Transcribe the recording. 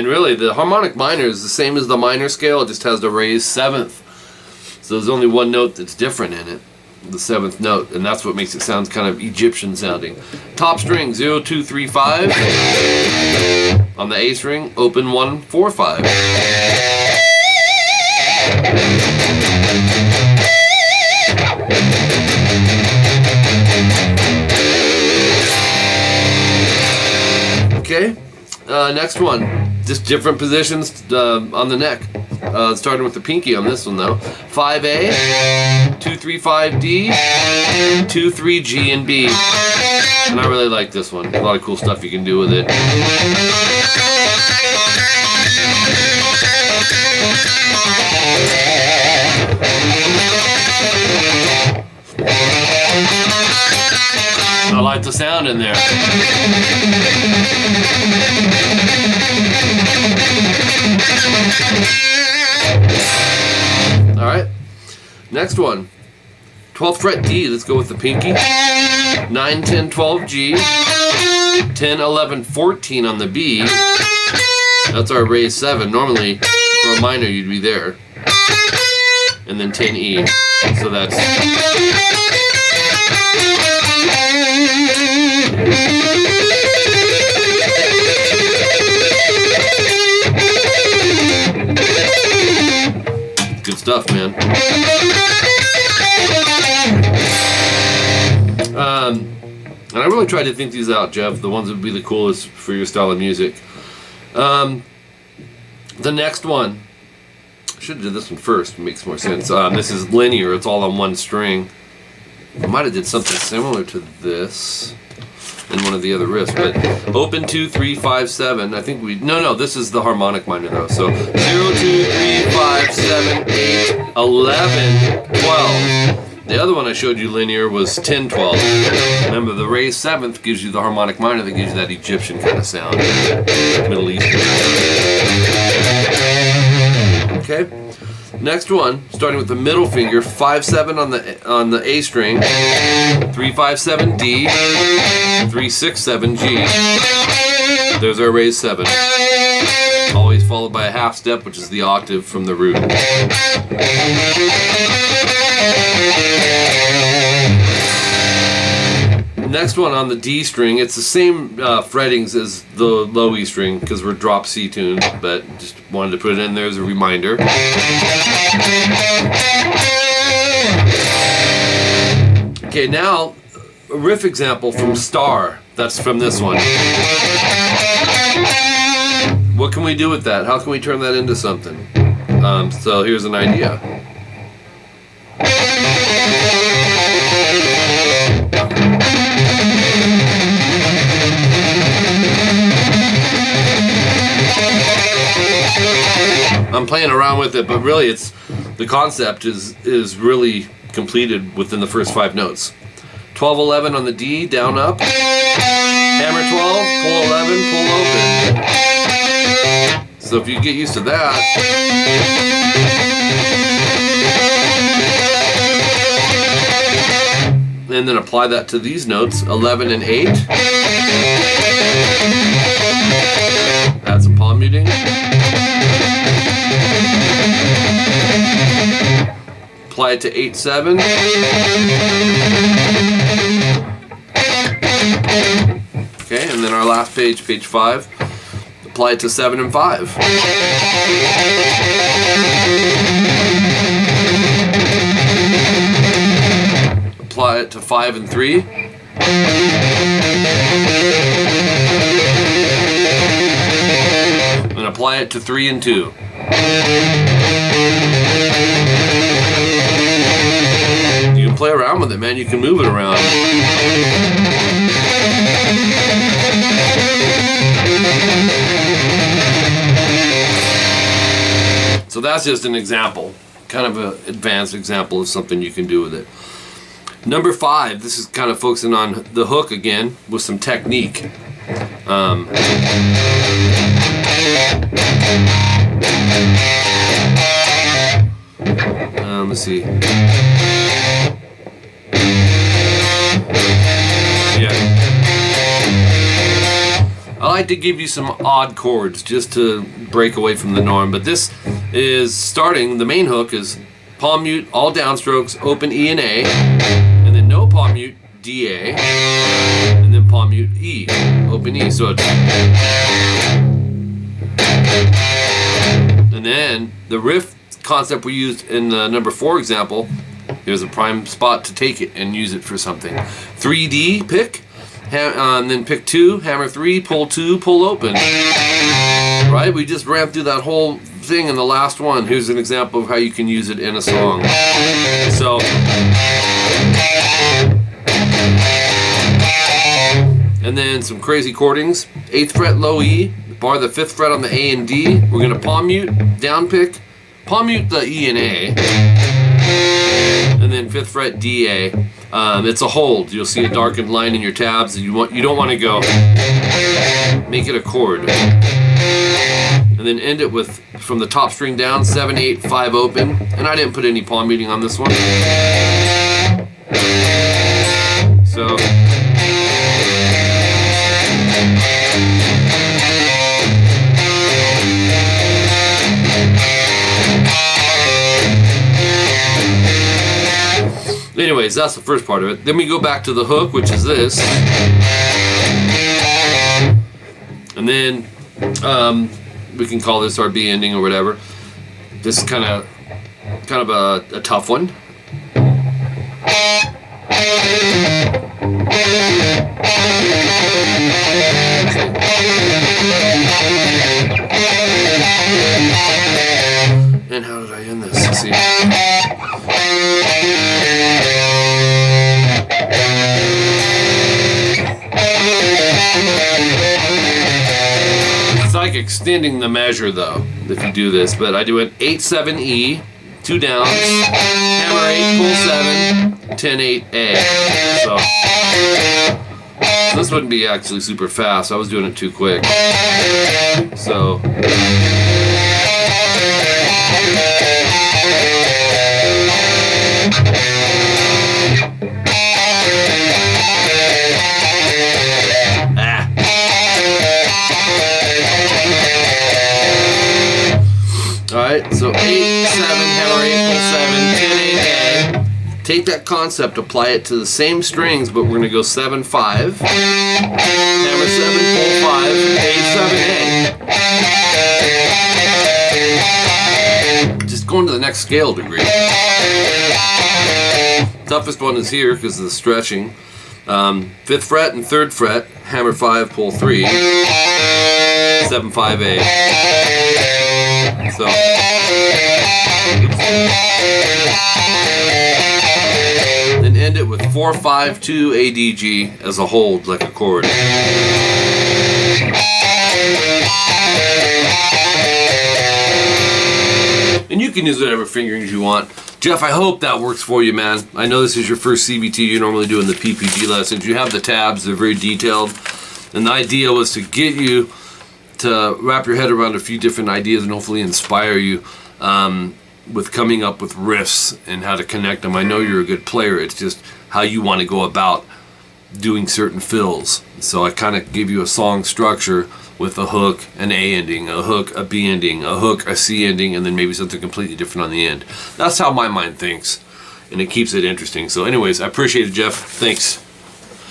And really, the harmonic minor is the same as the minor scale, it just has the raised 7th. So there's only one note that's different in it, the 7th note, and that's what makes it sound kind of Egyptian sounding. Top string 0, 2, 3, 5. On the A string, open 1, 4, 5. Okay, next one. Just different positions on the neck. Starting with the pinky on this one though. 5A, 2, 3, 5 D, 2, 3 G and B. And I really like this one. A lot of cool stuff you can do with it. I like the sound in there. Alright, next one. 12th fret D, let's go with the pinky. 9, 10, 12 G. 10, 11, 14 on the B. That's our raised 7. Normally, for a minor, you'd be there. And then 10 E. So that's... good stuff, man. And I really tried to think these out, Jeff, the ones that would be the coolest for your style of music. The next one, I should have did this one first, it makes more sense. This is linear, it's all on one string. I might have did something similar to this in one of the other riffs, but open 2, 3, 5, 7. I think we, no, this is the harmonic minor though. So 0, 2, 3, 5, 7, 8, 11, 12. The other one I showed you linear was 10, 12. Remember, the raised 7th gives you the harmonic minor that gives you that Egyptian kind of sound, Middle Eastern. Okay. Next one, starting with the middle finger, 5, 7 on the A string, 3, 5, 7 D, 3, 6, 7 G. There's our raised 7. Always followed by a half step, which is the octave from the root. Next one on the D string, it's the same frettings as the low E string because we're drop C tuned, but just wanted to put it in there as a reminder. Okay, now a riff example from Star. That's from this one. What can we do with that? How can we turn that into something? So here's an idea. I'm playing around with it, but really it's the concept is really completed within the first 5 notes. 12, 11 on the D, down, up. Hammer 12, pull 11, pull open. So if you get used to that, and then apply that to these notes, 11 and 8. Add some palm muting. Apply it to 8, 7. Okay, and then our last page, page 5. Apply it to 7 and 5. Apply it to 5 and 3. And apply it to 3 and 2. You can play around with it, man. You can move it around. So that's just an example, kind of an advanced example of something you can do with it. Number 5, this is kind of focusing on the hook again with some technique. Let's see. Yeah. I like to give you some odd chords just to break away from the norm, but this is starting, the main hook is palm mute, all downstrokes, open E and A, and then no palm mute, D, A, and then palm mute, E, open E. So it's, and then the riff concept we used in the number 4 example, here's a prime spot to take it and use it for something. 3D pick, and then pick 2, hammer 3, pull 2, pull open. Right? We just ran through that whole thing in the last one. Here's an example of how you can use it in a song. So, and then some crazy chordings. 8th fret low E, bar the 5th fret on the A and D. We're going to palm mute, down pick, palm mute the E and A, and then 5th fret D, A. It's a hold. You'll see a darkened line in your tabs. You don't want to go make it a chord. And then end it with, from the top string down, 7, 8, 5 open. And I didn't put any palm muting on this one. So, anyways, that's the first part of it. Then we go back to the hook, which is this. And then we can call this our B ending or whatever. This is kind of a tough one. And how did I end this? Let's see. It's like extending the measure though, if you do this, but I do an 8, 7, E, 2 downs, hammer 8, pull 7, 10, 8, A. So this wouldn't be actually super fast. I was doing it too quick. So alright, so 8, 7, hammer 8, pull 7, 10, 8, A. Take that concept, apply it to the same strings, but we're going to go 7, 5. Hammer 7, pull 5, 8, 7, A. Just going to the next scale degree. Toughest one is here because of the stretching. 5th fret and 3rd fret, hammer 5, pull 3, 7, 5, A. So, then end it with 4, 5, 2, A, D, G as a hold, like a chord. And you can use whatever fingerings you want. Jeff, I hope that works for you, man. I know this is your first CVT. You're normally doing the PPG lessons. You have the tabs. They're very detailed. And the idea was to get you to wrap your head around a few different ideas and hopefully inspire you with coming up with riffs and how to connect them. I know you're a good player. It's just how you want to go about doing certain fills. So I kind of give you a song structure with a hook, an A ending, a hook, a B ending, a hook, a C ending, and then maybe something completely different on the end. That's how my mind thinks, and it keeps it interesting. So anyways, I appreciate it, Jeff. Thanks.